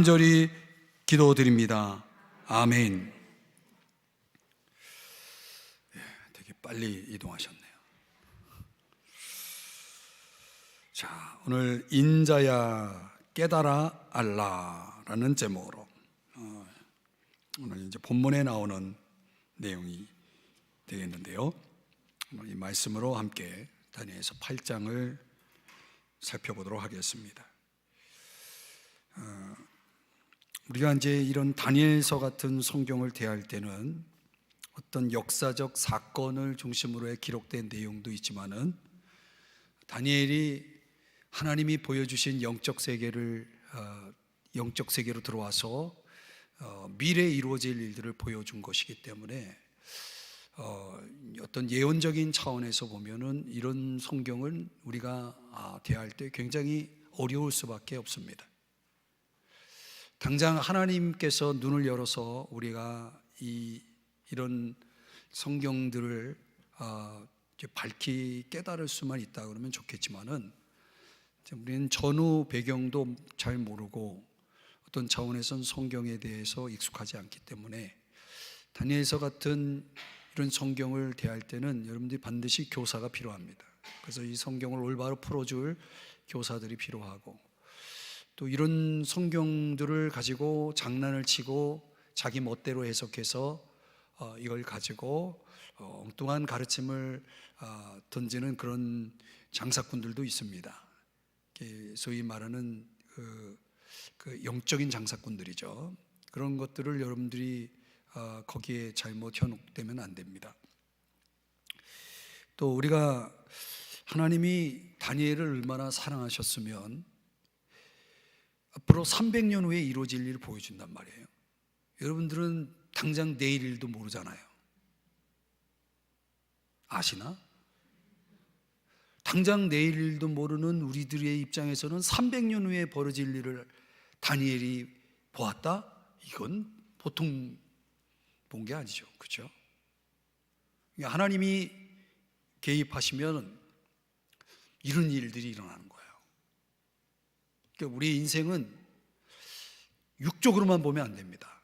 간절히 기도드립니다. 아멘. 되게 빨리 이동하셨네요. 자, 오늘 인자야 깨달아 알라라는 제목으로 오늘 이제 본문에 나오는 내용이 되겠는데요. 오늘 이 말씀으로 함께 다니엘서 8장을 살펴보도록 하겠습니다. 우리가 이제 이런 다니엘서 같은 성경을 대할 때는 어떤 역사적 사건을 중심으로 해 기록된 내용도 있지만은 다니엘이 하나님이 보여주신 영적 세계로 들어와서 미래에 이루어질 일들을 보여준 것이기 때문에 어떤 예언적인 차원에서 보면은 이런 성경은 우리가 대할 때 굉장히 어려울 수밖에 없습니다. 당장 하나님께서 눈을 열어서 우리가 이런 성경들을 밝히 깨달을 수만 있다 그러면 좋겠지만은 우리는 전후 배경도 잘 모르고 어떤 차원에서는 성경에 대해서 익숙하지 않기 때문에 다니엘서 같은 이런 성경을 대할 때는 여러분들이 반드시 교사가 필요합니다. 그래서 이 성경을 올바로 풀어줄 교사들이 필요하고, 또 이런 성경들을 가지고 장난을 치고 자기 멋대로 해석해서 이걸 가지고 엉뚱한 가르침을 던지는 그런 장사꾼들도 있습니다. 소위 말하는 그 영적인 장사꾼들이죠. 그런 것들을 여러분들이 거기에 잘못 현혹되면 안 됩니다. 또 우리가 하나님이 다니엘을 얼마나 사랑하셨으면 앞으로 300년 후에 이루어질 일을 보여준단 말이에요. 여러분들은 당장 내일 일도 모르잖아요. 아시나? 당장 내일 일도 모르는 우리들의 입장에서는 300년 후에 벌어질 일을 다니엘이 보았다? 이건 보통 본 게 아니죠. 그렇죠? 하나님이 개입하시면 이런 일들이 일어나는 거예요. 그러니까 우리의 인생은 육적으로만 보면 안 됩니다.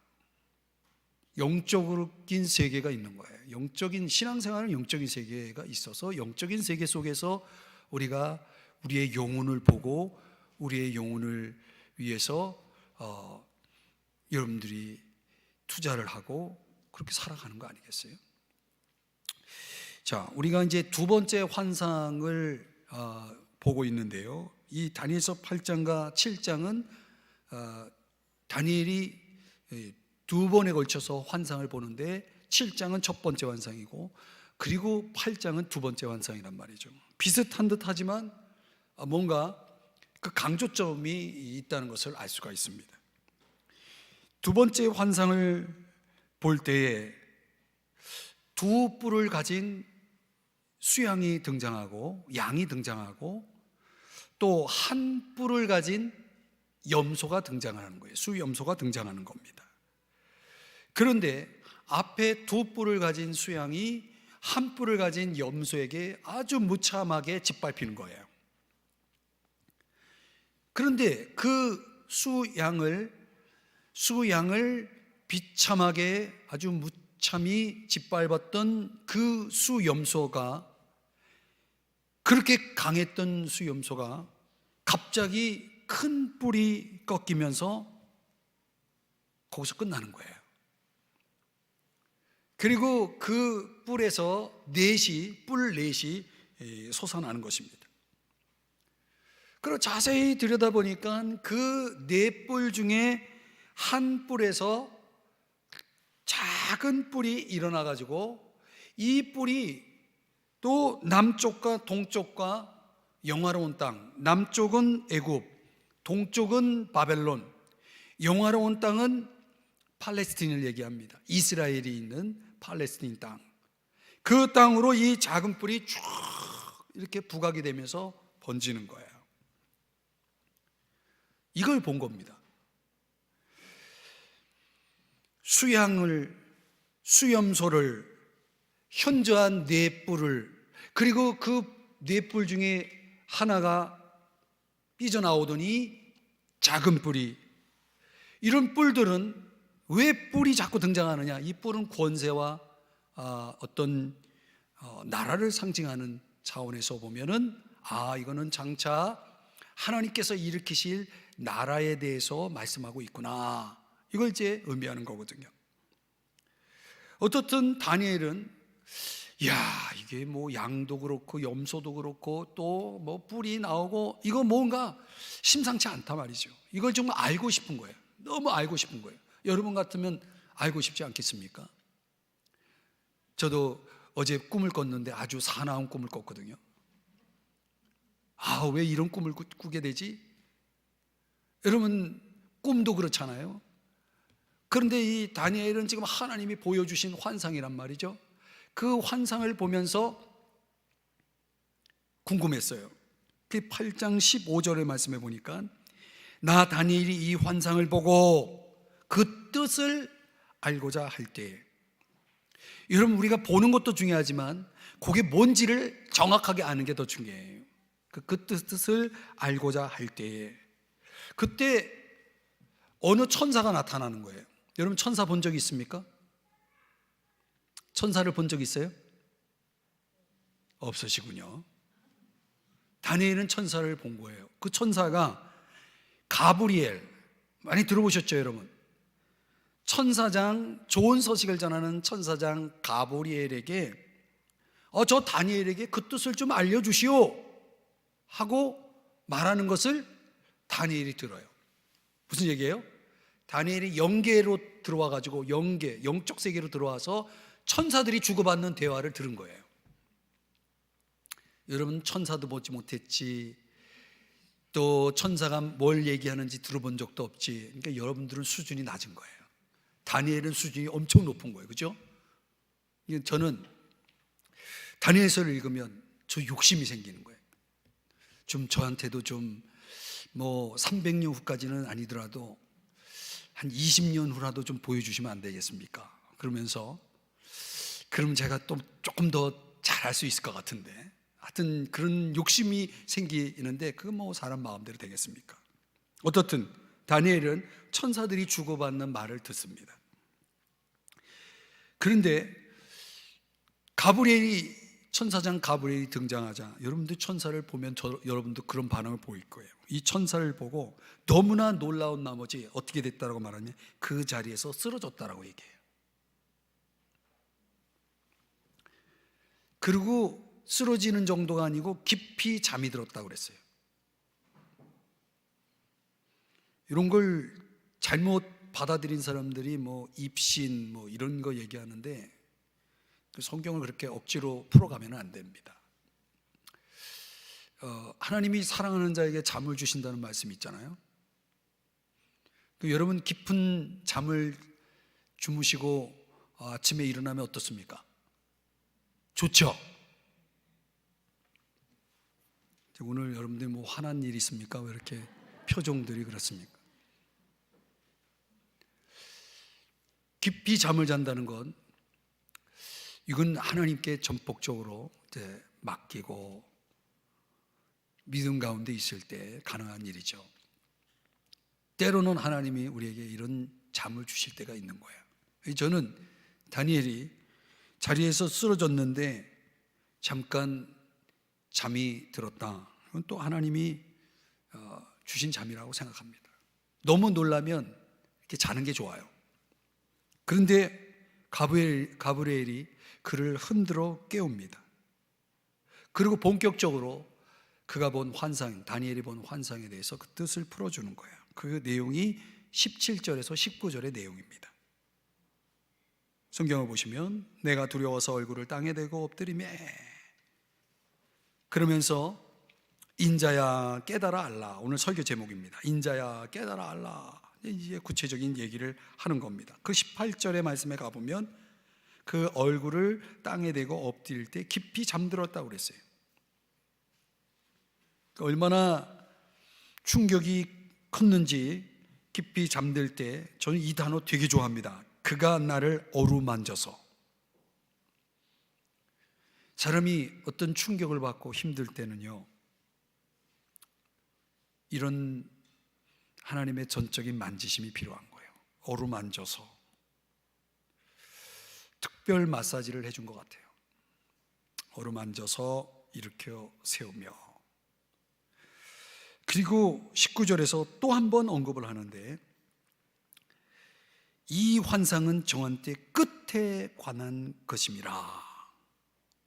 영적인 세계가 있는 거예요. 영적인 신앙생활은 영적인 세계가 있어서 영적인 세계 속에서 우리가 우리의 영혼을 보고 우리의 영혼을 위해서 여러분들이 투자를 하고 그렇게 살아가는 거 아니겠어요? 자, 우리가 이제 두 번째 환상을 보고 있는데요. 이 다니엘서 8장과 7장은 다니엘이 두 번에 걸쳐서 환상을 보는데 7장은 첫 번째 환상이고 그리고 8장은 두 번째 환상이란 말이죠. 비슷한 듯 하지만 뭔가 그 강조점이 있다는 것을 알 수가 있습니다. 두 번째 환상을 볼 때에 두 뿔을 가진 수양이 등장하고 양이 등장하고 또 한 뿔을 가진 염소가 등장하는 거예요. 수염소가 등장하는 겁니다. 그런데 앞에 두 뿔을 가진 수양이 한 뿔을 가진 염소에게 아주 무참하게 짓밟히는 거예요. 그런데 그 수양을 비참하게 아주 무참히 짓밟았던 그 수염소가, 그렇게 강했던 수염소가 갑자기 큰 뿔이 꺾이면서 거기서 끝나는 거예요. 그리고 그 뿔에서 뿔 넷이 솟아나는 것입니다. 그리고 자세히 들여다보니까 그 네 뿔 중에 한 뿔에서 작은 뿔이 일어나 가지고 이 뿔이 또 남쪽과 동쪽과 영화로운 땅, 남쪽은 애굽, 동쪽은 바벨론, 영화로운 땅은 팔레스틴을 얘기합니다. 이스라엘이 있는 팔레스틴 땅, 그 땅으로 이 작은 뿔이 쭉 이렇게 부각이 되면서 번지는 거예요. 이걸 본 겁니다. 수염소를, 현저한 네 뿔을, 그리고 그 네 뿔 중에 하나가 삐져나오더니 작은 뿔이 이런 뿔들은 왜 뿔이 자꾸 등장하느냐? 이 뿔은 권세와 어떤 나라를 상징하는 차원에서 보면은 이거는 장차 하나님께서 일으키실 나라에 대해서 말씀하고 있구나, 이걸 이제 의미하는 거거든요. 어떻든 다니엘은 이게 뭐 양도 그렇고 염소도 그렇고 또 뭐 뿔이 나오고 이거 뭔가 심상치 않다 말이죠. 이걸 정말 알고 싶은 거예요. 너무 알고 싶은 거예요. 여러분 같으면 알고 싶지 않겠습니까? 저도 어제 꿈을 꿨는데 아주 사나운 꿈을 꿨거든요. 왜 이런 꿈을 꾸게 되지? 여러분 꿈도 그렇잖아요. 그런데 이 다니엘은 지금 하나님이 보여주신 환상이란 말이죠. 그 환상을 보면서 궁금했어요. 그 8장 15절의 말씀에 보니까 나 다니엘이 이 환상을 보고 그 뜻을 알고자 할 때에, 여러분 우리가 보는 것도 중요하지만 그게 뭔지를 정확하게 아는 게 더 중요해요. 그 뜻을 알고자 할 때에, 그때 어느 천사가 나타나는 거예요. 여러분 천사 본 적 있습니까? 천사를 본 적 있어요? 없으시군요. 다니엘은 천사를 본 거예요. 그 천사가 가브리엘, 많이 들어보셨죠 여러분? 천사장, 좋은 소식을 전하는 천사장 가브리엘에게 저 다니엘에게 그 뜻을 좀 알려주시오 하고 말하는 것을 다니엘이 들어요. 무슨 얘기예요? 다니엘이 영계로 들어와 가지고 영적 세계로 들어와서 천사들이 주고받는 대화를 들은 거예요. 여러분 천사도 보지 못했지, 또 천사가 뭘 얘기하는지 들어본 적도 없지. 그러니까 여러분들은 수준이 낮은 거예요. 다니엘은 수준이 엄청 높은 거예요. 그죠? 저는 다니엘서를 읽으면 저 욕심이 생기는 거예요. 좀 저한테도 좀 뭐 300년 후까지는 아니더라도 한 20년 후라도 좀 보여주시면 안 되겠습니까? 그러면서 그럼 제가 또 조금 더 잘할 수 있을 것 같은데, 하여튼 그런 욕심이 생기는데 그건 뭐 사람 마음대로 되겠습니까? 어떻든 다니엘은 천사들이 주고받는 말을 듣습니다. 그런데 천사장 가브리엘이 등장하자 여러분들 천사를 보면 여러분도 그런 반응을 보일 거예요. 이 천사를 보고 너무나 놀라운 나머지 어떻게 됐다라고 말하면 그 자리에서 쓰러졌다라고 얘기해요. 그리고 쓰러지는 정도가 아니고 깊이 잠이 들었다고 그랬어요. 이런 걸 잘못 받아들인 사람들이 뭐 입신 뭐 이런 거 얘기하는데 그 성경을 그렇게 억지로 풀어가면 안 됩니다. 하나님이 사랑하는 자에게 잠을 주신다는 말씀이 있잖아요. 여러분 깊은 잠을 주무시고 아침에 일어나면 어떻습니까? 좋죠? 오늘 여러분들 뭐 화난 일 있습니까? 왜 이렇게 표정들이 그렇습니까? 깊이 잠을 잔다는 건 이건 하나님께 전폭적으로 맡기고 믿음 가운데 있을 때 가능한 일이죠. 때로는 하나님이 우리에게 이런 잠을 주실 때가 있는 거예요. 저는 다니엘이 자리에서 쓰러졌는데 잠깐 잠이 들었다, 그건 또 하나님이 주신 잠이라고 생각합니다. 너무 놀라면 이렇게 자는 게 좋아요. 그런데 가브리엘이 그를 흔들어 깨웁니다. 그리고 본격적으로 그가 본 환상, 다니엘이 본 환상에 대해서 그 뜻을 풀어주는 거예요. 그 내용이 17절에서 19절의 내용입니다. 성경을 보시면 내가 두려워서 얼굴을 땅에 대고 엎드리매 그러면서 인자야 깨달아 알라, 오늘 설교 제목입니다. 인자야 깨달아 알라, 이제 구체적인 얘기를 하는 겁니다. 그 18절의 말씀에 가보면 그 얼굴을 땅에 대고 엎드릴 때 깊이 잠들었다고 그랬어요. 얼마나 충격이 컸는지 깊이 잠들 때 저는 이 단어 되게 좋아합니다. 그가 나를 어루만져서. 사람이 어떤 충격을 받고 힘들 때는요, 이런 하나님의 전적인 만지심이 필요한 거예요. 어루만져서 특별 마사지를 해준 것 같아요. 어루만져서 일으켜 세우며, 그리고 19절에서 또 한 번 언급을 하는데, 이 환상은 정한 때 끝에 관한 것임이라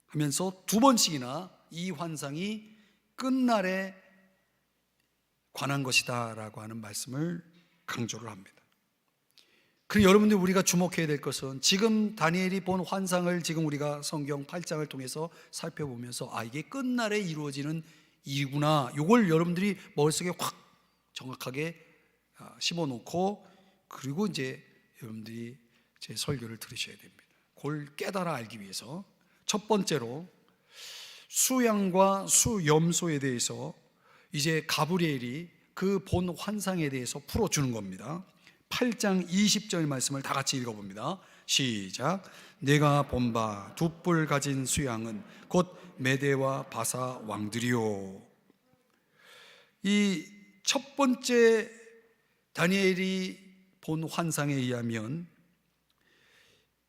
하면서 두 번씩이나 이 환상이 끝날에 관한 것이다 라고 하는 말씀을 강조를 합니다. 그리고 여러분들, 우리가 주목해야 될 것은 지금 다니엘이 본 환상을 지금 우리가 성경 8장을 통해서 살펴보면서 이게 끝날에 이루어지는 일이구나, 이걸 여러분들이 머릿속에 확 정확하게 심어놓고, 그리고 이제 여러분들이 제 설교를 들으셔야 됩니다. 그걸 깨달아 알기 위해서 첫 번째로 수양과 수염소에 대해서 이제 가브리엘이 그 본 환상에 대해서 풀어주는 겁니다. 8장 20절 말씀을 다 같이 읽어봅니다. 시작. 내가 본 바 두 뿔 가진 수양은 곧 메대와 바사 왕들이요. 이 첫 번째 다니엘이 본 환상에 의하면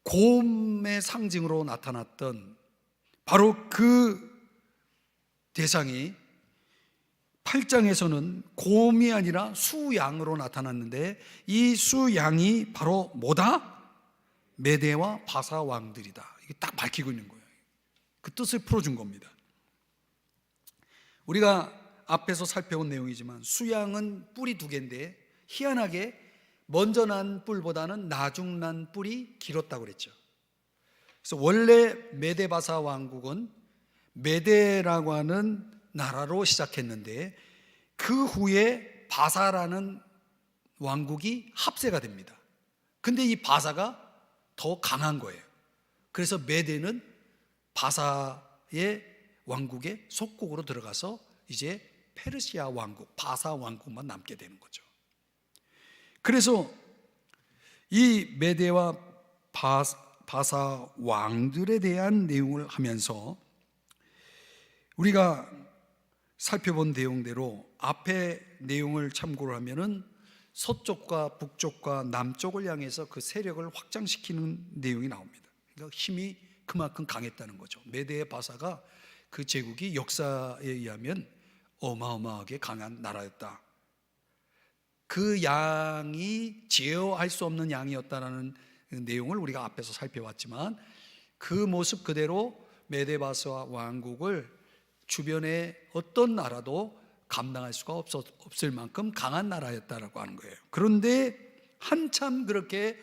곰의 상징으로 나타났던 바로 그 대상이 8장에서는 곰이 아니라 수양으로 나타났는데, 이 수양이 바로 뭐다? 메대와 바사 왕들이다. 이게 딱 밝히고 있는 거예요. 그 뜻을 풀어준 겁니다. 우리가 앞에서 살펴본 내용이지만 수양은 뿔이 두 개인데, 희한하게 먼저 난 뿔보다는 나중 난 뿔이 길었다고 그랬죠. 그래서 원래 메데바사 왕국은 메데라고 하는 나라로 시작했는데, 그 후에 바사라는 왕국이 합세가 됩니다. 근데 이 바사가 더 강한 거예요. 그래서 메데는 바사의 왕국의 속국으로 들어가서 이제 페르시아 왕국, 바사 왕국만 남게 되는 거죠. 그래서 이 메데와 바사 왕들에 대한 내용을 하면서 우리가 살펴본 내용대로 앞에 내용을 참고를 하면은 서쪽과 북쪽과 남쪽을 향해서 그 세력을 확장시키는 내용이 나옵니다. 그러니까 힘이 그만큼 강했다는 거죠. 메데의 바사가 그 제국이 역사에 의하면 어마어마하게 강한 나라였다. 그 양이 제어할 수 없는 양이었다라는 내용을 우리가 앞에서 살펴봤지만, 그 모습 그대로 메데바사 왕국을 주변의 어떤 나라도 감당할 수가 없을 만큼 강한 나라였다라고 하는 거예요. 그런데 한참 그렇게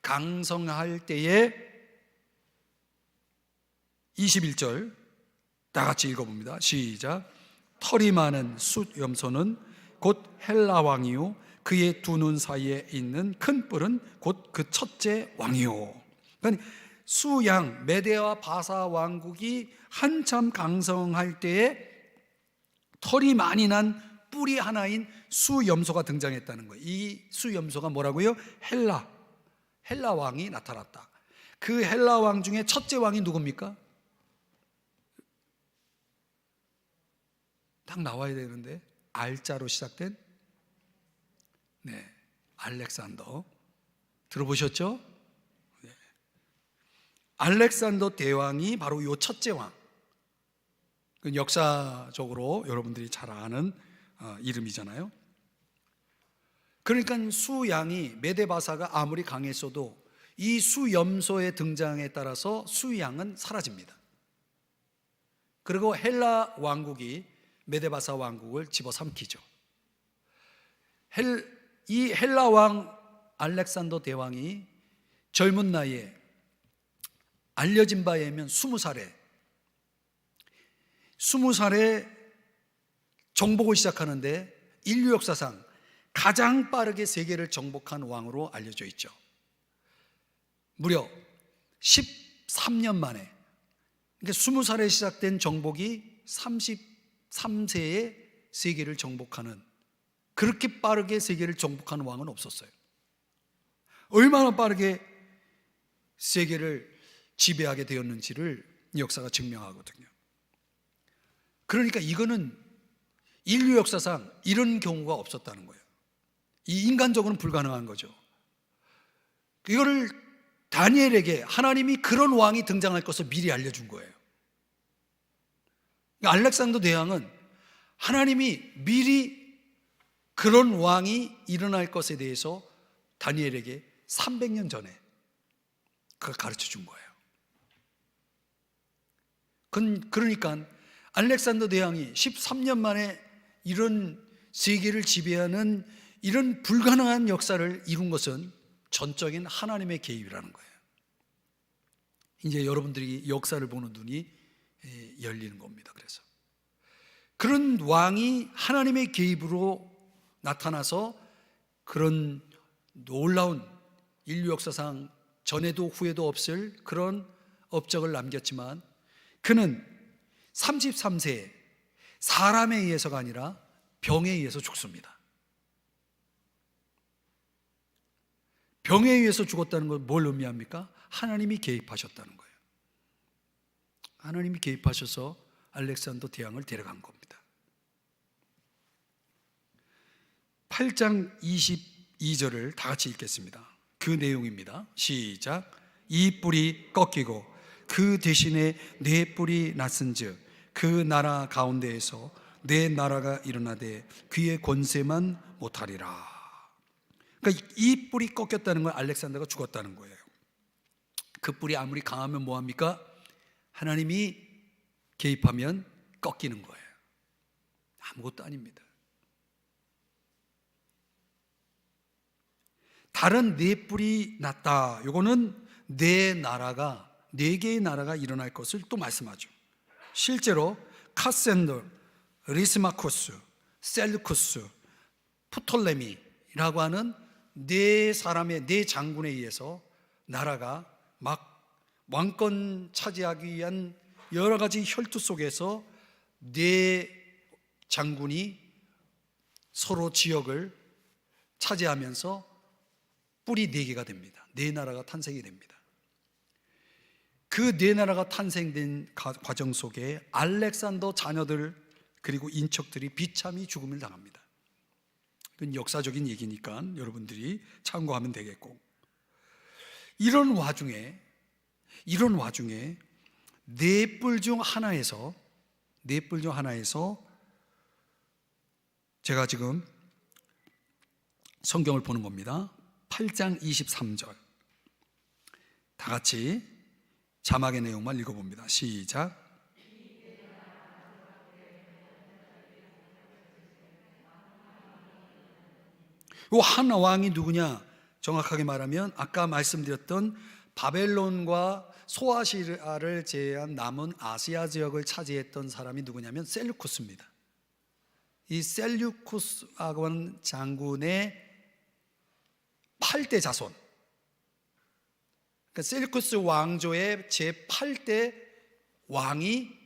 강성할 때에 21절 다 같이 읽어봅니다. 시작. 털이 많은 수염소는 곧 헬라 왕이요 그의 두 눈 사이에 있는 큰 뿔은 곧 그 첫째 왕이요. 그러니까 수양 메데와 바사 왕국이 한참 강성할 때에 털이 많이 난 뿔이 하나인 수염소가 등장했다는 거예요. 이 수염소가 뭐라고요? 헬라 왕이 나타났다. 그 헬라 왕 중에 첫째 왕이 누굽니까? 딱 나와야 되는데, 알자로 시작된 알렉산더. 들어보셨죠? 네. 알렉산더 대왕이 바로 요 첫째 왕. 역사적으로 여러분들이 잘 아는 이름이잖아요. 그러니까 수양이 메데바사가 아무리 강했어도 이 수염소의 등장에 따라서 수양은 사라집니다. 그리고 헬라 왕국이 메데바사 왕국을 집어삼키죠. 이 헬라 왕 알렉산더 대왕이 젊은 나이에 알려진 바에 의하면 20살에 정복을 시작하는데 인류 역사상 가장 빠르게 세계를 정복한 왕으로 알려져 있죠. 무려 13년 만에, 그러니까 20살에 시작된 정복이 33세에 세계를 정복하는, 그렇게 빠르게 세계를 정복하는 왕은 없었어요. 얼마나 빠르게 세계를 지배하게 되었는지를 역사가 증명하거든요. 그러니까 이거는 인류 역사상 이런 경우가 없었다는 거예요. 이 인간적으로는 불가능한 거죠. 이거를 다니엘에게 하나님이 그런 왕이 등장할 것을 미리 알려준 거예요. 알렉산더 대왕은 하나님이 미리 그런 왕이 일어날 것에 대해서 다니엘에게 300년 전에 그걸 가르쳐 준 거예요. 그러니까 알렉산더 대왕이 13년 만에 이런 세계를 지배하는 이런 불가능한 역사를 이룬 것은 전적인 하나님의 개입이라는 거예요. 이제 여러분들이 역사를 보는 눈이 열리는 겁니다. 그래서 그런 왕이 하나님의 개입으로 나타나서 그런 놀라운 인류 역사상 전에도 후에도 없을 그런 업적을 남겼지만 그는 33세에 사람에 의해서가 아니라 병에 의해서 죽습니다. 병에 의해서 죽었다는 건 뭘 의미합니까? 하나님이 개입하셨다는 거예요. 하나님이 개입하셔서 알렉산더 대왕을 데려간 겁니다. 8장 22절을 다 같이 읽겠습니다. 그 내용입니다. 시작. 이 뿔이 꺾이고 그 대신에 네 뿔이 났은즉 그 나라 가운데에서 내 나라가 일어나되 그의 권세만 못하리라. 그러니까 이 뿔이 꺾였다는 건 알렉산더가 죽었다는 거예요. 그 뿔이 아무리 강하면 뭐합니까? 하나님이 개입하면 꺾이는 거예요. 아무것도 아닙니다. 다른 네 뿔이 났다. 이거는 네 개의 나라가 일어날 것을 또 말씀하죠. 실제로 카센더, 리스마코스, 셀루쿠스, 프톨레미라고 하는 네 장군에 의해서 나라가 막 왕권 차지하기 위한 여러 가지 혈투 속에서 네 장군이 서로 지역을 차지하면서 뿔이 네 개가 됩니다. 네 나라가 탄생이 됩니다. 그 네 나라가 탄생된 과정 속에 알렉산더 자녀들 그리고 인척들이 비참히 죽음을 당합니다. 그건 역사적인 얘기니까 여러분들이 참고하면 되겠고, 이런 와중에 네 뿔 중 하나에서 제가 지금 성경을 보는 겁니다. 8장 23절 다 같이 자막의 내용만 읽어봅니다. 시작. 이 한 왕이 누구냐? 정확하게 말하면 아까 말씀드렸던 바벨론과 소아시아를 제외한 남은 아시아 지역을 차지했던 사람이 누구냐면 셀루쿠스입니다. 이 셀루쿠스라고 하는 장군의 8대 자손, 그러니까 셀루쿠스 왕조의 제8대 왕이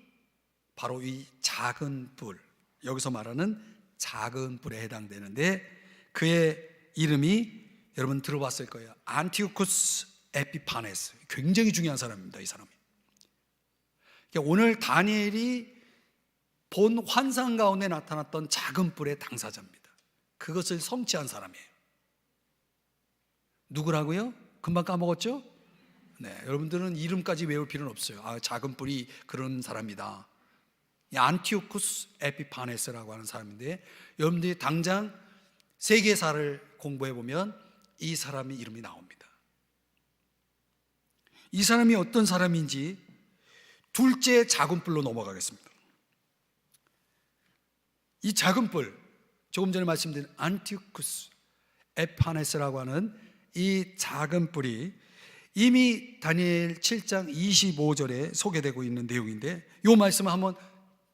바로 이 작은 뿔, 여기서 말하는 작은 뿔에 해당되는데, 그의 이름이 여러분 들어봤을 거예요. 안티오쿠스 에피파네스. 굉장히 중요한 사람입니다. 이 사람이. 오늘 다니엘이 본 환상 가운데 나타났던 작은 뿔의 당사자입니다. 그것을 성취한 사람이에요. 누구라고요? 금방 까먹었죠? 네, 여러분들은 이름까지 외울 필요는 없어요. 작은 뿔이 그런 사람이다. 안티오쿠스 에피파네스라고 하는 사람인데, 여러분들이 당장 세계사를 공부해 보면 이 사람의 이름이 나옵니다. 이 사람이 어떤 사람인지 둘째 작은 뿔로 넘어가겠습니다. 이 작은 뿔, 조금 전에 말씀드린 안티오쿠스 에파네스라고 하는 이 작은 뿔이 이미 다니엘 7장 25절에 소개되고 있는 내용인데, 이 말씀을 한번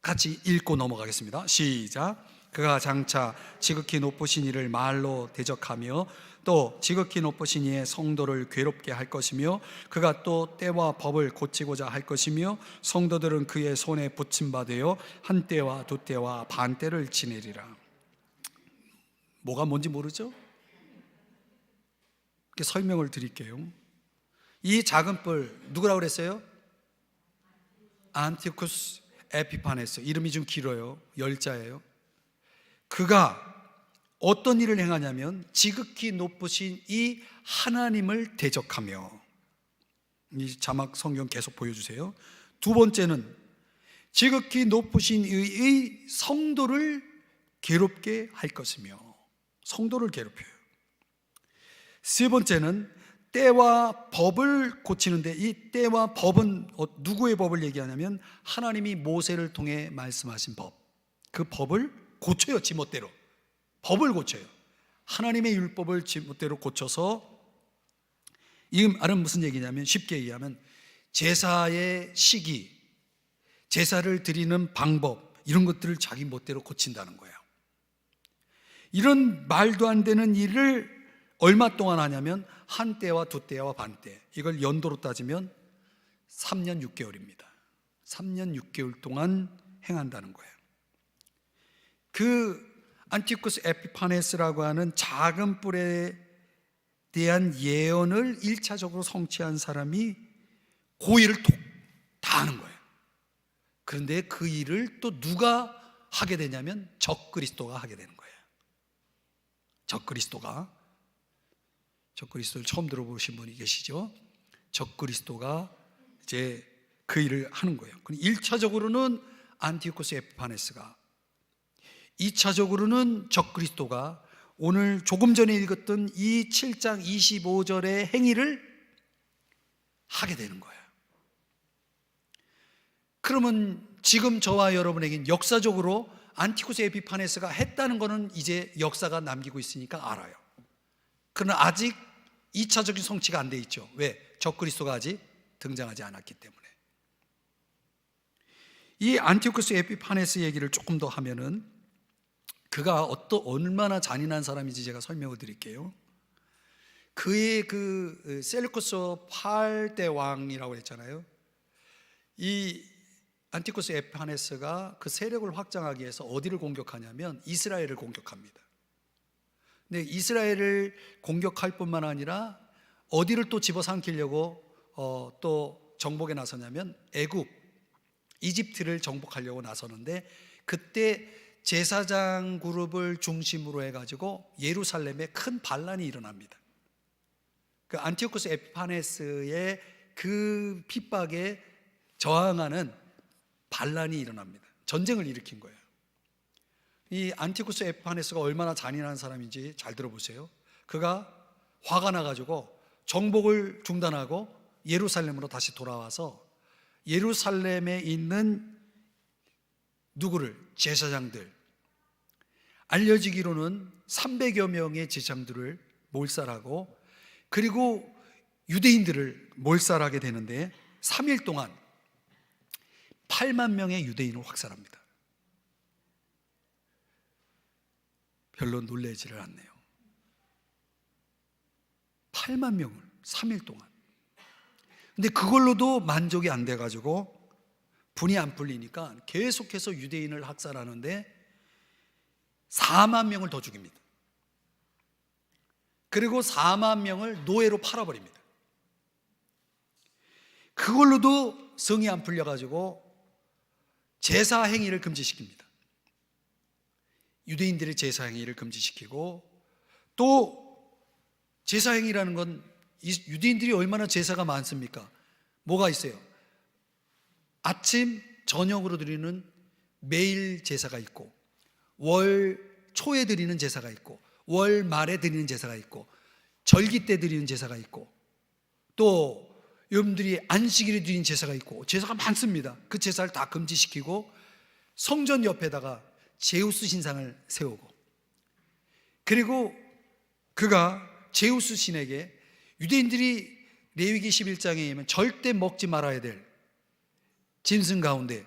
같이 읽고 넘어가겠습니다. 시작. 그가 장차 지극히 높으신 이를 말로 대적하며 또 지극히 높으신 이의 성도를 괴롭게 할 것이며, 그가 또 때와 법을 고치고자 할 것이며, 성도들은 그의 손에 붙임받으여 한 때와 두 때와 반 때를 지내리라. 뭐가 뭔지 모르죠? 이렇게 설명을 드릴게요. 이 작은 뿔 누구라고 그랬어요? 안티오쿠스 에피파네스. 이름이 좀 길어요. 열자예요. 그가 어떤 일을 행하냐면 지극히 높으신 이 하나님을 대적하며, 이 자막 성경 계속 보여주세요. 두 번째는 지극히 높으신 이 성도를 괴롭게 할 것이며, 성도를 괴롭혀요. 세 번째는 때와 법을 고치는데, 이 때와 법은 누구의 법을 얘기하냐면 하나님이 모세를 통해 말씀하신 법, 그 법을 고쳐요. 지멋대로 법을 고쳐요. 하나님의 율법을 지멋대로 고쳐서, 이 말은 무슨 얘기냐면 쉽게 얘기하면 제사의 시기, 제사를 드리는 방법, 이런 것들을 자기 멋대로 고친다는 거예요. 이런 말도 안 되는 일을 얼마 동안 하냐면 한 때와 두 때와 반 때, 이걸 연도로 따지면 3년 6개월입니다. 3년 6개월 동안 행한다는 거예요. 그 안티쿠스 에피파네스라고 하는 작은 뿔에 대한 예언을 1차적으로 성취한 사람이 그 일을 다 하는 거예요. 그런데 그 일을 또 누가 하게 되냐면 적그리스도가 하게 되는 거예요. 적그리스도를 처음 들어보신 분이 계시죠? 적그리스도가 이제 그 일을 하는 거예요. 1차적으로는 안티쿠스 에피파네스가, 2차적으로는 적그리스도가 오늘 조금 전에 읽었던 이 7장 25절의 행위를 하게 되는 거예요. 그러면 지금 저와 여러분에겐 역사적으로 안티쿠스 에피파네스가 했다는 것은 이제 역사가 남기고 있으니까 알아요. 그러나 아직 2차적인 성취가 안 돼 있죠. 왜? 적그리스도가 아직 등장하지 않았기 때문에. 이 안티쿠스 에피파네스 얘기를 조금 더 하면은 그가 얼마나 잔인한 사람인지 제가 설명을 드릴게요. 그의 그 셀루쿠스 8대 왕이라고 했잖아요. 이 안티쿠스 에피파네스가 그 세력을 확장하기 위해서 어디를 공격하냐면 이스라엘을 공격합니다. 근데 이스라엘을 공격할 뿐만 아니라 어디를 또 집어삼키려고 또 정복에 나서냐면 애굽, 이집트를 정복하려고 나서는데, 그때 제사장 그룹을 중심으로 해가지고 예루살렘에 큰 반란이 일어납니다. 그 안티오쿠스 에피파네스의 그 핍박에 저항하는 반란이 일어납니다. 전쟁을 일으킨 거예요. 이 안티쿠스 에피파네스가 얼마나 잔인한 사람인지 잘 들어보세요. 그가 화가 나가지고 정복을 중단하고 예루살렘으로 다시 돌아와서 예루살렘에 있는 누구를? 제사장들, 알려지기로는 300여 명의 제사장들을 몰살하고, 그리고 유대인들을 몰살하게 되는데 3일 동안 8만 명의 유대인을 확살합니다. 별로 놀라지를 않네요. 8만 명을 3일 동안. 근데 그걸로도 만족이 안 돼가지고 분이 안 풀리니까 계속해서 유대인을 학살하는데 4만 명을 더 죽입니다. 그리고 4만 명을 노예로 팔아버립니다. 그걸로도 성이 안 풀려가지고 제사 행위를 금지시킵니다. 유대인들의 제사 행위를 금지시키고, 또 제사 행위라는 건 유대인들이 얼마나 제사가 많습니까? 뭐가 있어요? 아침, 저녁으로 드리는 매일 제사가 있고, 월 초에 드리는 제사가 있고, 월 말에 드리는 제사가 있고, 절기 때 드리는 제사가 있고, 또 여러분들이 안식일에 드리는 제사가 있고, 제사가 많습니다. 그 제사를 다 금지시키고 성전 옆에다가 제우스 신상을 세우고, 그리고 그가 제우스 신에게 유대인들이 레위기 11장에 의하면 절대 먹지 말아야 될 짐승 가운데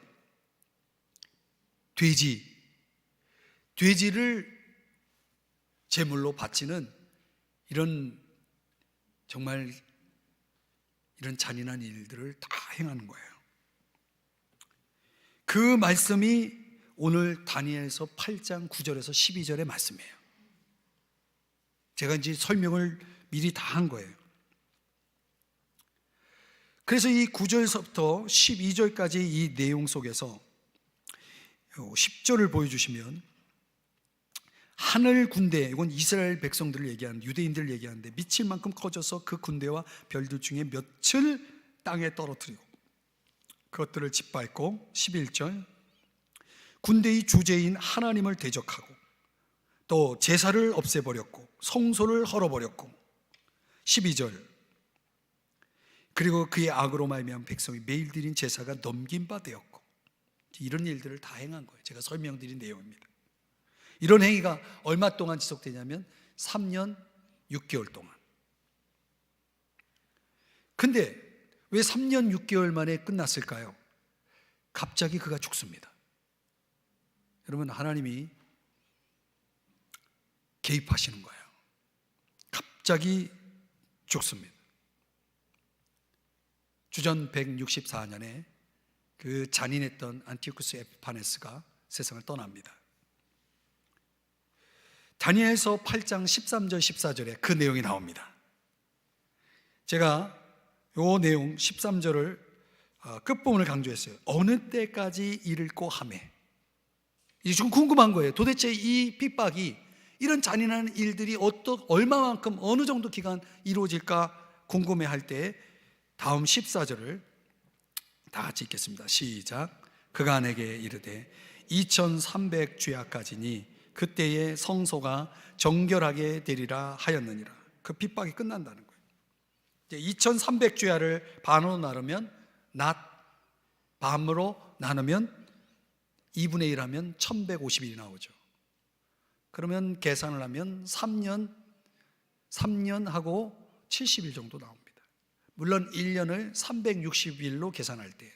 돼지를 제물로 바치는 정말 이런 잔인한 일들을 다 행하는 거예요. 그 말씀이 오늘 다니엘서 8장 9절에서 12절의 말씀이에요. 제가 이제 설명을 미리 다 한 거예요. 그래서 이 9절서부터 12절까지 이 내용 속에서 10절을 보여주시면, 하늘 군대, 이건 이스라엘 백성들을 얘기하는, 유대인들을 얘기하는데 미칠 만큼 커져서 그 군대와 별들 중에 몇을 땅에 떨어뜨리고 그것들을 짓밟고, 11절, 군대의 주제인 하나님을 대적하고 또 제사를 없애버렸고 성소를 헐어버렸고, 12절, 그리고 그의 악으로 말미암은 백성이 매일 드린 제사가 넘긴 바 되었고, 이런 일들을 다 행한 거예요. 제가 설명드린 내용입니다. 이런 행위가 얼마 동안 지속되냐면 3년 6개월 동안. 근데 왜 3년 6개월 만에 끝났을까요? 갑자기 그가 죽습니다. 여러분, 하나님이 개입하시는 거예요. 갑자기 죽습니다. 주전 164년에 그 잔인했던 안티오쿠스 에피파네스가 세상을 떠납니다. 다니엘서 8장 13절 14절에 그 내용이 나옵니다. 제가 요 내용 13절을 끝부분을 강조했어요. 어느 때까지 이를꼬 하매. 이제 좀 궁금한 거예요. 도대체 이 핍박이, 이런 잔인한 일들이 얼마만큼, 어느 정도 기간 이루어질까 궁금해할 때 다음 14절을 다 같이 읽겠습니다. 시작. 그가 내게 이르되 2300주야까지니 그때에 성소가 정결하게 되리라 하였느니라. 그 핍박이 끝난다는 거예요. 2300주야를 반으로 나누면, 반으로 나누면 2분의 1 하면 1150일이 나오죠. 그러면 계산을 하면 3년하고 70일 정도 나옵니다. 물론 1년을 360일로 계산할 때,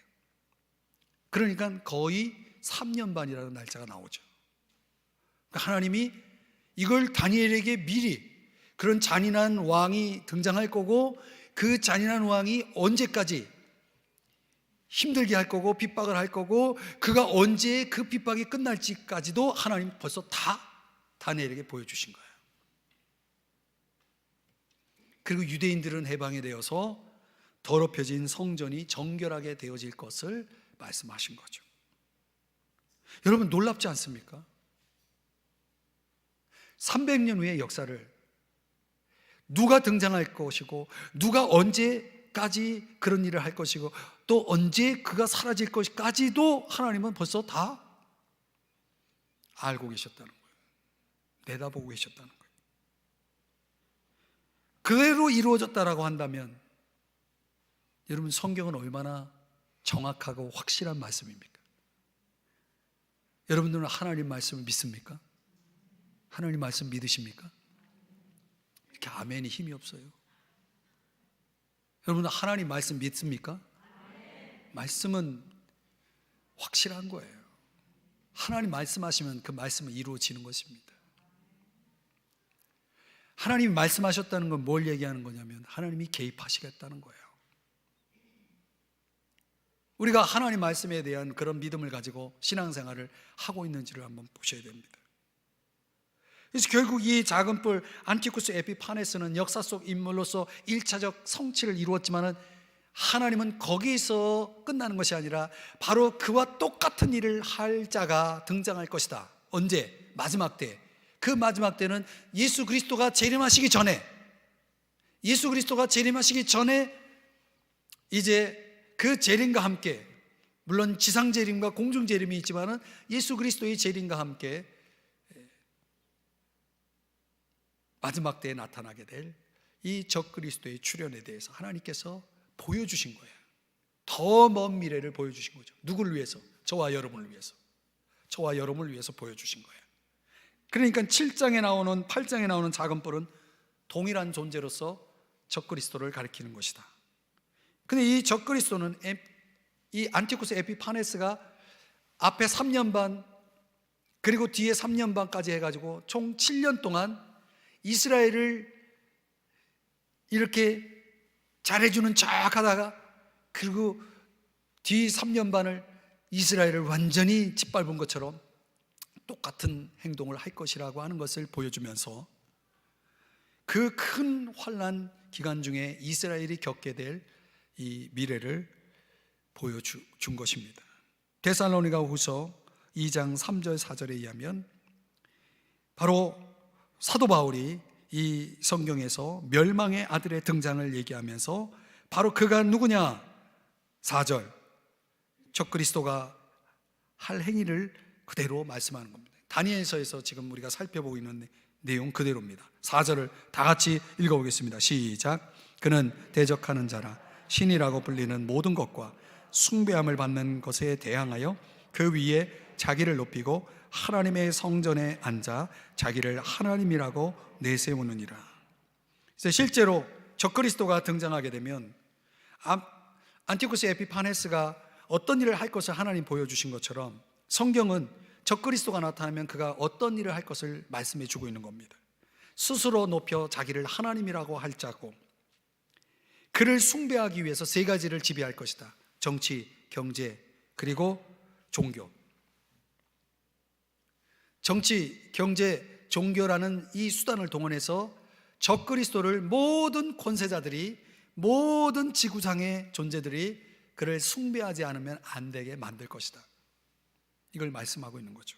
그러니까 거의 3년 반이라는 날짜가 나오죠. 그러니까 하나님이 이걸 다니엘에게 미리, 그런 잔인한 왕이 등장할 거고, 그 잔인한 왕이 언제까지 힘들게 할 거고 핍박을 할 거고, 그가 언제 그 핍박이 끝날지까지도 하나님 벌써 다 다니엘에게 보여주신 거예요. 그리고 유대인들은 해방이 되어서 더럽혀진 성전이 정결하게 되어질 것을 말씀하신 거죠. 여러분, 놀랍지 않습니까? 300년 후의 역사를 누가 등장할 것이고, 누가 언제까지 그런 일을 할 것이고, 또 언제 그가 사라질 것까지도 하나님은 벌써 다 알고 계셨다는 거예요. 내다보고 계셨다는 거예요. 그대로 이루어졌다라고 한다면 여러분, 성경은 얼마나 정확하고 확실한 말씀입니까? 여러분들은 하나님 말씀을 믿습니까? 하나님 말씀 믿으십니까? 이렇게 아멘이 힘이 없어요. 여러분들 하나님 말씀 믿습니까? 말씀은 확실한 거예요. 하나님 말씀하시면 그 말씀은 이루어지는 것입니다. 하나님이 말씀하셨다는 건 뭘 얘기하는 거냐면 하나님이 개입하시겠다는 거예요. 우리가 하나님 말씀에 대한 그런 믿음을 가지고 신앙생활을 하고 있는지를 한번 보셔야 됩니다. 그래서 결국 이 작은 뿔 안티쿠스 에피파네스는 역사 속 인물로서 1차적 성취를 이루었지만 하나님은 거기서 끝나는 것이 아니라 바로 그와 똑같은 일을 할 자가 등장할 것이다. 언제? 마지막 때. 그 마지막 때는 예수 그리스도가 재림하시기 전에, 예수 그리스도가 재림하시기 전에 이제 그 재림과 함께, 물론 지상 재림과 공중 재림이 있지만 예수 그리스도의 재림과 함께 마지막 때에 나타나게 될 이 적그리스도의 출현에 대해서 하나님께서 보여주신 거예요. 더 먼 미래를 보여주신 거죠. 누구를 위해서? 저와 여러분을 위해서. 저와 여러분을 위해서 보여주신 거예요. 그러니까 7장에 나오는, 8장에 나오는 작은 뿔은 동일한 존재로서 적그리스도를 가리키는 것이다. 근데 이 적그리스도는 이 안티쿠스 에피파네스가 앞에 3년 반 그리고 뒤에 3년 반까지 해가지고 총 7년 동안 이스라엘을 이렇게 잘해주는 척 하다가, 그리고 뒤 3년 반을 이스라엘을 완전히 짓밟은 것처럼 똑같은 행동을 할 것이라고 하는 것을 보여주면서 그 큰 환난 기간 중에 이스라엘이 겪게 될 이 미래를 보여준 것입니다. 데살로니가 후서 2장 3절 4절에 의하면 바로 사도 바울이 이 성경에서 멸망의 아들의 등장을 얘기하면서 바로 그가 누구냐? 4절, 적그리스도가 할 행위를 그대로 말씀하는 겁니다. 다니엘서에서 지금 우리가 살펴보고 있는 내용 그대로입니다. 4절을 다 같이 읽어보겠습니다. 시작. 그는 대적하는 자라 신이라고 불리는 모든 것과 숭배함을 받는 것에 대항하여 그 위에 자기를 높이고 하나님의 성전에 앉아 자기를 하나님이라고 내세우느니라. 그래서 실제로 적그리스도가 등장하게 되면 안티쿠스 에피파네스가 어떤 일을 할 것을 하나님 보여주신 것처럼 성경은 적그리스도가 나타나면 그가 어떤 일을 할 것을 말씀해 주고 있는 겁니다. 스스로 높여 자기를 하나님이라고 할 자고, 그를 숭배하기 위해서 세 가지를 지배할 것이다. 정치, 경제, 그리고 종교. 정치, 경제, 종교라는 이 수단을 동원해서 적그리스도를 모든 권세자들이, 모든 지구상의 존재들이 그를 숭배하지 않으면 안 되게 만들 것이다. 이걸 말씀하고 있는 거죠.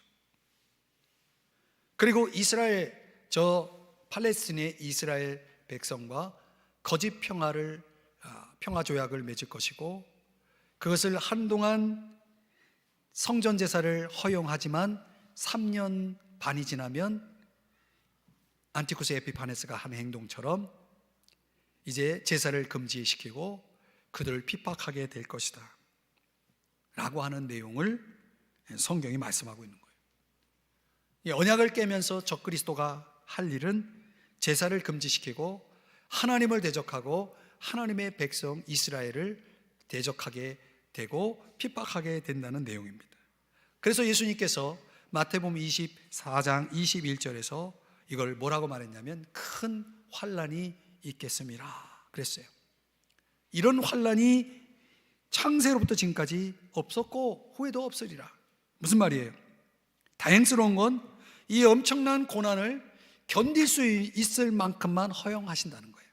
그리고 이스라엘, 팔레스틴의 이스라엘 백성과 거짓 평화 조약을 맺을 것이고, 그것을 한동안 성전 제사를 허용하지만 3년 반이 지나면 안티쿠스 에피파네스가 한 행동처럼 이제 제사를 금지시키고 그들을 핍박하게 될 것이다 라고 하는 내용을 성경이 말씀하고 있는 거예요. 이 언약을 깨면서 적그리스도가 할 일은 제사를 금지시키고 하나님을 대적하고 하나님의 백성 이스라엘을 대적하게 되고 핍박하게 된다는 내용입니다. 그래서 예수님께서 마태복음 24장 21절에서 이걸 뭐라고 말했냐면 큰 환난이 있겠습니다 그랬어요. 이런 환난이 창세로부터 지금까지 없었고 후에도 없으리라. 무슨 말이에요? 다행스러운 건 이 엄청난 고난을 견딜 수 있을 만큼만 허용하신다는 거예요.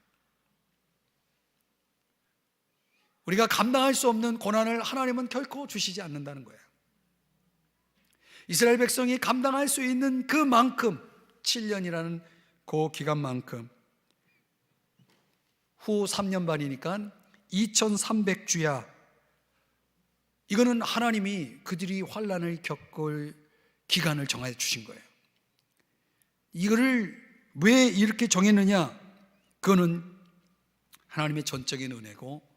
우리가 감당할 수 없는 고난을 하나님은 결코 주시지 않는다는 거예요. 이스라엘 백성이 감당할 수 있는 그만큼, 7년이라는 그 기간만큼, 후 3년 반이니까 2300주야, 이거는 하나님이 그들이 환난을 겪을 기간을 정해 주신 거예요. 이거를 왜 이렇게 정했느냐? 그거는 하나님의 전적인 은혜고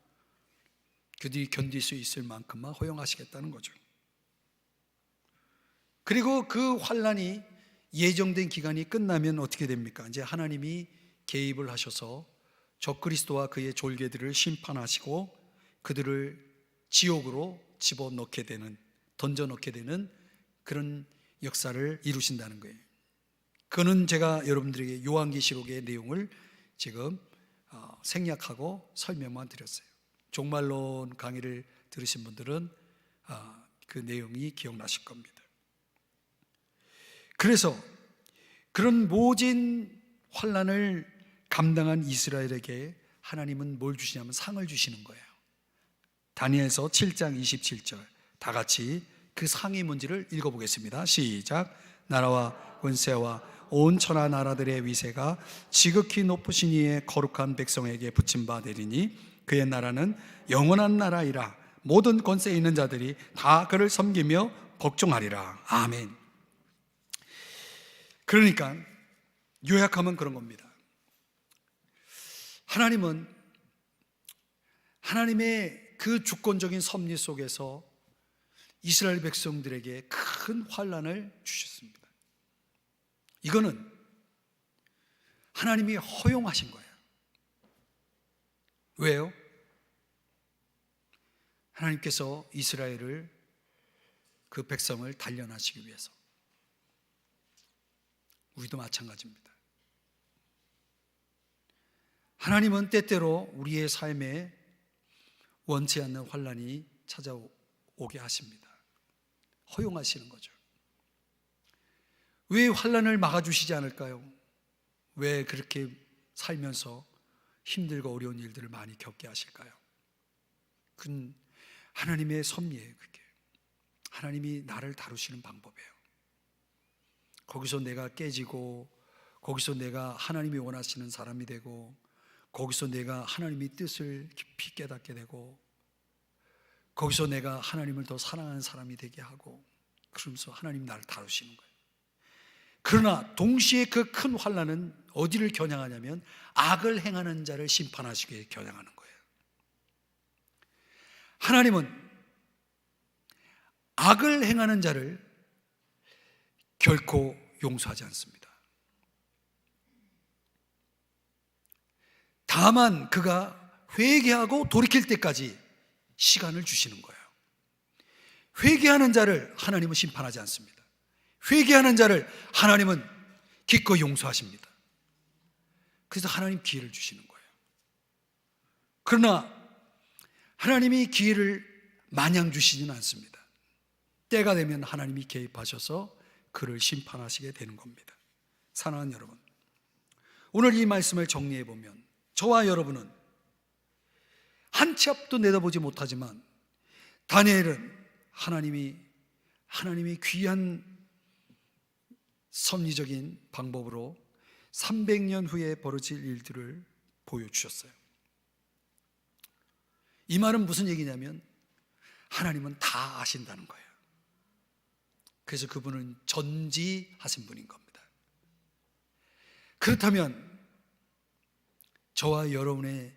그들이 견딜 수 있을 만큼만 허용하시겠다는 거죠. 그리고 그 환난이 예정된 기간이 끝나면 어떻게 됩니까? 이제 하나님이 개입을 하셔서 적그리스도와 그의 졸개들을 심판하시고 그들을 지옥으로 집어넣게 되는, 던져넣게 되는 그런 역사를 이루신다는 거예요. 그거는 제가 여러분들에게 요한계시록의 내용을 지금 생략하고 설명만 드렸어요. 종말론 강의를 들으신 분들은 그 내용이 기억나실 겁니다. 그래서 그런 모진 환난을 감당한 이스라엘에게 하나님은 뭘 주시냐면 상을 주시는 거예요. 다니엘서 7장 27절 다 같이 그 상이 뭔지를 읽어보겠습니다. 시작. 나라와 권세와 온 천하 나라들의 위세가 지극히 높으신 이의 거룩한 백성에게 붙임 바 되리니 그의 나라는 영원한 나라이라. 모든 권세에 있는 자들이 다 그를 섬기며 복종하리라. 아멘. 그러니까 요약하면 그런 겁니다. 하나님은 하나님의 그 주권적인 섭리 속에서 이스라엘 백성들에게 큰 환난을 주셨습니다. 이거는 하나님이 허용하신 거예요. 왜요? 하나님께서 이스라엘을, 그 백성을 단련하시기 위해서. 우리도 마찬가지입니다. 하나님은 때때로 우리의 삶에 원치 않는 환난이 찾아오게 하십니다. 허용하시는 거죠. 왜 환난을 막아주시지 않을까요? 왜 그렇게 살면서 힘들고 어려운 일들을 많이 겪게 하실까요? 그건 하나님의 섭리예요. 그게 하나님이 나를 다루시는 방법이에요. 거기서 내가 깨지고, 거기서 내가 하나님이 원하시는 사람이 되고, 거기서 내가 하나님의 뜻을 깊이 깨닫게 되고, 거기서 내가 하나님을 더 사랑하는 사람이 되게 하고, 그러면서 하나님이 나를 다루시는 거예요. 그러나 동시에 그 큰 환난은 어디를 겨냥하냐면 악을 행하는 자를 심판하시기에 겨냥하는 거예요. 하나님은 악을 행하는 자를 결코 용서하지 않습니다. 다만 그가 회개하고 돌이킬 때까지 시간을 주시는 거예요. 회개하는 자를 하나님은 심판하지 않습니다. 회개하는 자를 하나님은 기꺼이 용서하십니다. 그래서 하나님 기회를 주시는 거예요. 그러나 하나님이 기회를 마냥 주시지는 않습니다. 때가 되면 하나님이 개입하셔서 그를 심판하시게 되는 겁니다. 사랑하는 여러분, 오늘 이 말씀을 정리해 보면 저와 여러분은 한 치 앞도 내다보지 못하지만 다니엘은 하나님이 귀한 섭리적인 방법으로 300년 후에 벌어질 일들을 보여주셨어요. 이 말은 무슨 얘기냐면 하나님은 다 아신다는 거예요. 그래서 그분은 전지하신 분인 겁니다. 그렇다면 저와 여러분의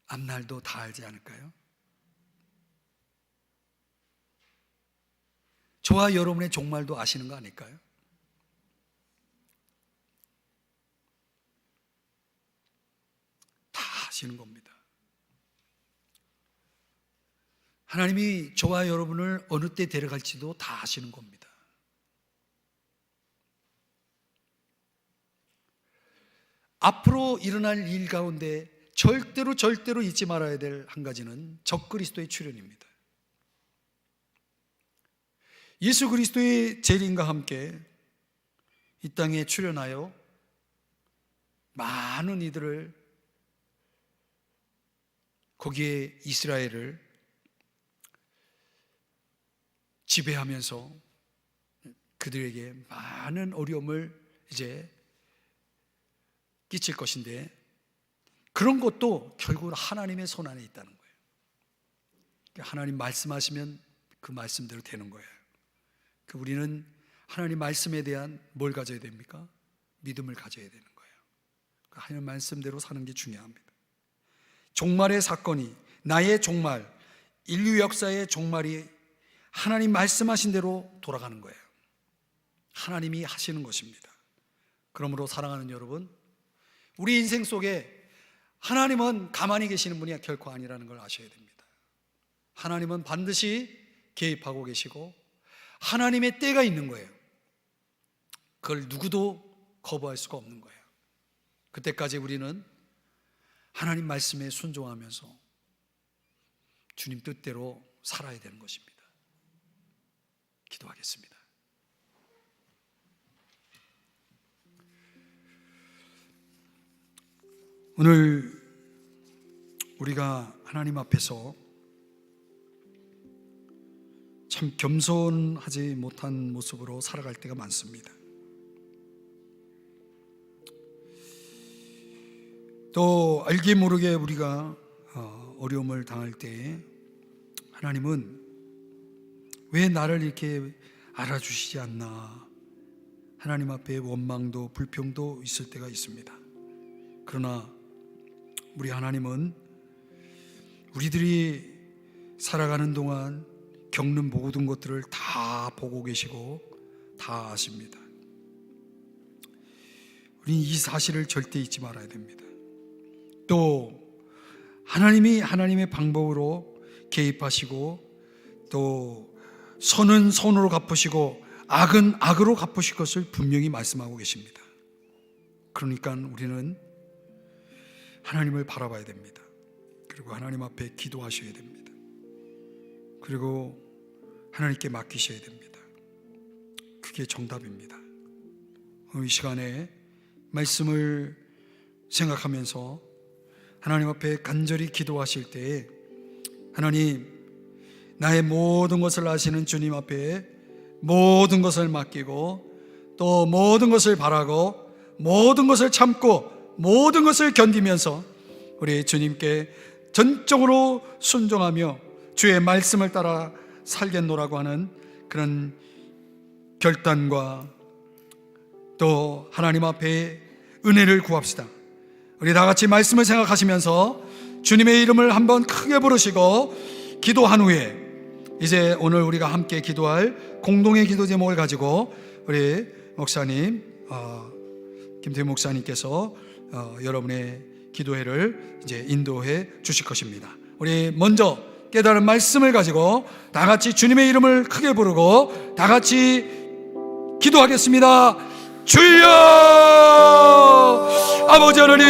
앞날도 다 알지 않을까요? 저와 여러분의 종말도 아시는 거 아닐까요? 다 아시는 겁니다. 하나님이 저와 여러분을 어느 때 데려갈지도 다 아시는 겁니다. 앞으로 일어날 일 가운데 절대로 잊지 말아야 될 한 가지는 적그리스도의 출현입니다. 예수 그리스도의 재림과 함께 이 땅에 출현하여 많은 이들을, 거기에 이스라엘을 지배하면서 그들에게 많은 어려움을 이제 끼칠 것인데, 그런 것도 결국은 하나님의 손 안에 있다는 거예요. 하나님 말씀하시면 그 말씀대로 되는 거예요. 우리는 하나님 말씀에 대한 뭘 가져야 됩니까? 믿음을 가져야 되는 거예요. 하나님 말씀대로 사는 게 중요합니다. 종말의 사건이, 나의 종말, 인류 역사의 종말이 하나님 말씀하신 대로 돌아가는 거예요. 하나님이 하시는 것입니다. 그러므로 사랑하는 여러분, 우리 인생 속에 하나님은 가만히 계시는 분이 결코 아니라는 걸 아셔야 됩니다. 하나님은 반드시 개입하고 계시고 하나님의 때가 있는 거예요. 그걸 누구도 거부할 수가 없는 거예요. 그때까지 우리는 하나님 말씀에 순종하면서 주님 뜻대로 살아야 되는 것입니다. 기도하겠습니다. 오늘 우리가 하나님 앞에서 참 겸손하지 못한 모습으로 살아갈 때가 많습니다. 또 알게 모르게 우리가 어려움을 당할 때 하나님은 왜 나를 이렇게 알아주시지 않나, 하나님 앞에 원망도 불평도 있을 때가 있습니다. 그러나 우리 하나님은 우리들이 살아가는 동안 겪는 모든 것들을 다 보고 계시고 다 아십니다. 우리는 이 사실을 절대 잊지 말아야 됩니다. 또 하나님이 하나님의 방법으로 개입하시고 또 선은 선으로 갚으시고 악은 악으로 갚으실 것을 분명히 말씀하고 계십니다. 그러니까 우리는 하나님을 바라봐야 됩니다. 그리고 하나님 앞에 기도하셔야 됩니다. 그리고 하나님께 맡기셔야 됩니다. 그게 정답입니다. 이 시간에 말씀을 생각하면서 하나님 앞에 간절히 기도하실 때에 하나님, 나의 모든 것을 아시는 주님 앞에 모든 것을 맡기고 또 모든 것을 바라고 모든 것을 참고 모든 것을 견디면서 우리 주님께 전적으로 순종하며 주의 말씀을 따라 살겠노라고 하는 그런 결단과 또 하나님 앞에 은혜를 구합시다. 우리 다 같이 말씀을 생각하시면서 주님의 이름을 한번 크게 부르시고 기도한 후에 이제 오늘 우리가 함께 기도할 공동의 기도 제목을 가지고 우리 목사님 김태우 목사님께서 여러분의 기도회를 이제 인도해 주실 것입니다. 우리 먼저 깨달은 말씀을 가지고 다 같이 주님의 이름을 크게 부르고 다 같이 기도하겠습니다. 주여! 아버지 하나님,